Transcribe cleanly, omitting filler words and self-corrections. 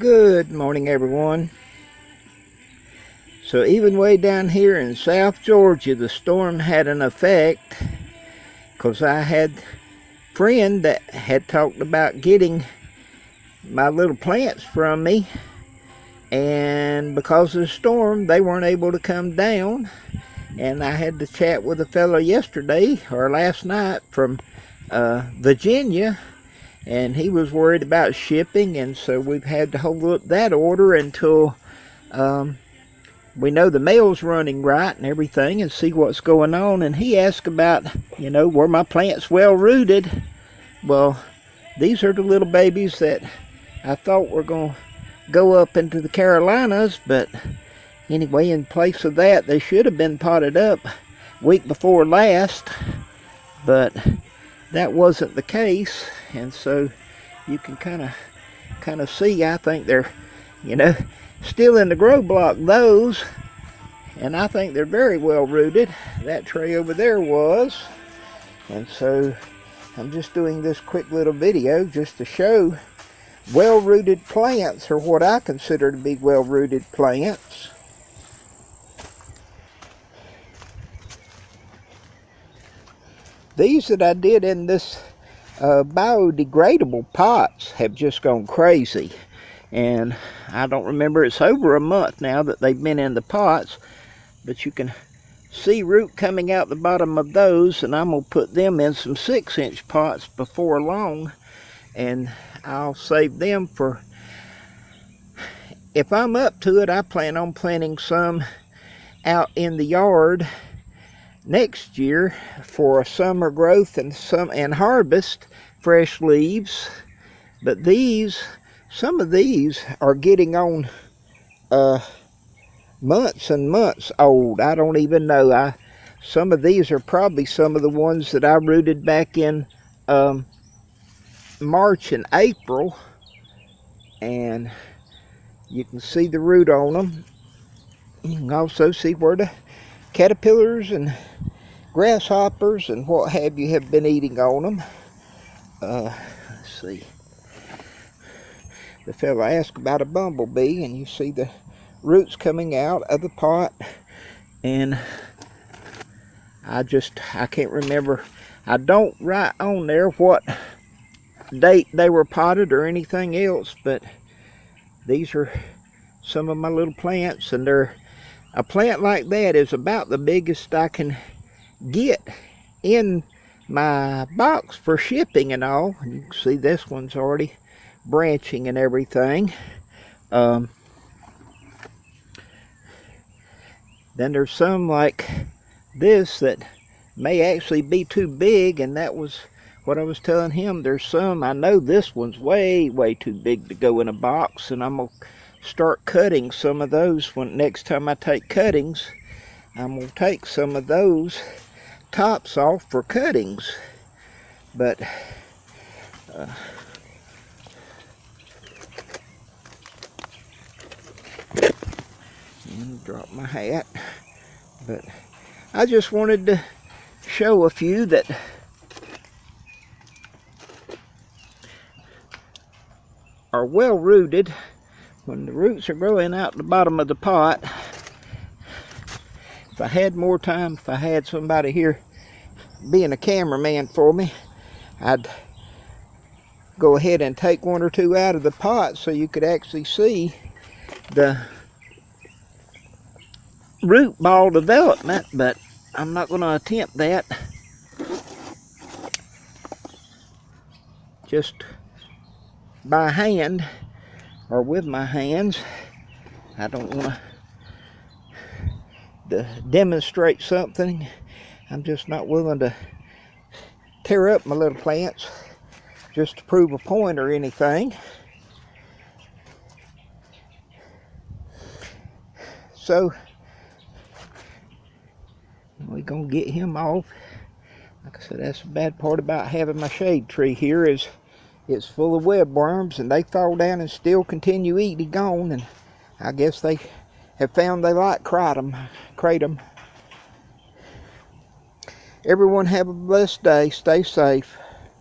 Good morning, everyone. So even way down here in South Georgia, the storm had an effect, because I had a friend that had talked about getting my little plants from me, and because of the storm they weren't able to come down. And I had to chat with a fellow yesterday or last night from Virginia, and he was worried about shipping, and so we've had to hold up that order until we know the mail's running right and everything, and see what's going on. And he asked about, were my plants well rooted? Well, these are the little babies that I thought were going to go up into the Carolinas, but anyway, in place of that, they should have been potted up week before last, but that wasn't the case. And so you can kind of see, I think they're still in the grow block, those, and I think they're very well rooted. That tray over there was. And so I'm just doing this quick little video just to show well rooted plants, or what I consider to be well rooted plants. These that I did in this biodegradable pots have just gone crazy, and I don't remember, it's over a month now that they've been in the pots, but you can see root coming out the bottom of those, and I'm going to put them in some 6-inch pots before long, and I'll save them for, if I'm up to it, I plan on planting some out in the yard next year for a summer growth and harvest fresh leaves. But some of these are getting on months and months old. I don't even know. Some of these are probably some of the ones that I rooted back in March and April, and you can see the root on them. You can also see where the caterpillars and grasshoppers and what have you have been eating on them. Let's see. The fellow asked about a bumblebee, and you see the roots coming out of the pot. And I can't remember. I don't write on there what date they were potted or anything else, but these are some of my little plants, and a plant like that is about the biggest I can get in my box for shipping and all. You can see this one's already branching and everything. Then there's some like this that may actually be too big, and that was what I was telling him. There's some, I know this one's way too big to go in a box, and I'm going to start cutting some of those. Next time I take cuttings, I'm going to take some of those tops off for cuttings. But and drop my hat. But I just wanted to show a few that are well rooted when the roots are growing out the bottom of the pot. If I had more time, if I had somebody here being a cameraman for me, I'd go ahead and take one or two out of the pot so you could actually see the root ball development, but I'm not going to attempt that. Just by hand or with my hands. I don't want to demonstrate something. I'm just not willing to tear up my little plants just to prove a point or anything. So we're gonna get him off. Like I said, that's the bad part about having my shade tree here, is it's full of webworms, and they fall down and still continue eating on, and I guess they have found they like KRATOM. Everyone have a blessed day. Stay safe.